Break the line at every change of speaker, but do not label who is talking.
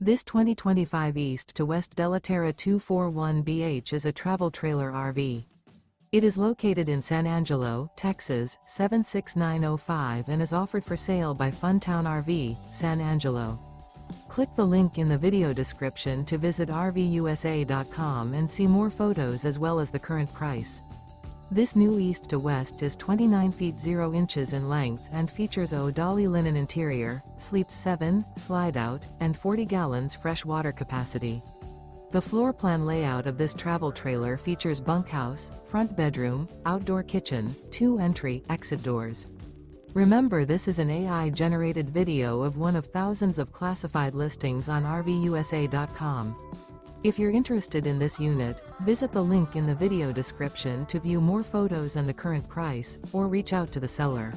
This 2025 East to West Della Terra 241BH is a travel trailer RV. It is located in San Angelo, Texas, 76905 and is offered for sale by Funtown RV, San Angelo. Click the link in the video description to visit RVUSA.com and see more photos as well as the current price. This new East to West is 29 feet 0 inches in length and features ODALI linen interior, sleeps 7, slide-out, and 40 gallons fresh water capacity. The floor plan layout of this travel trailer features bunkhouse, front bedroom, outdoor kitchen, 2 entry/exit doors. Remember, this is an AI-generated video of one of thousands of classified listings on RVUSA.com. If you're interested in this unit, visit the link in the video description to view more photos and the current price, or reach out to the seller.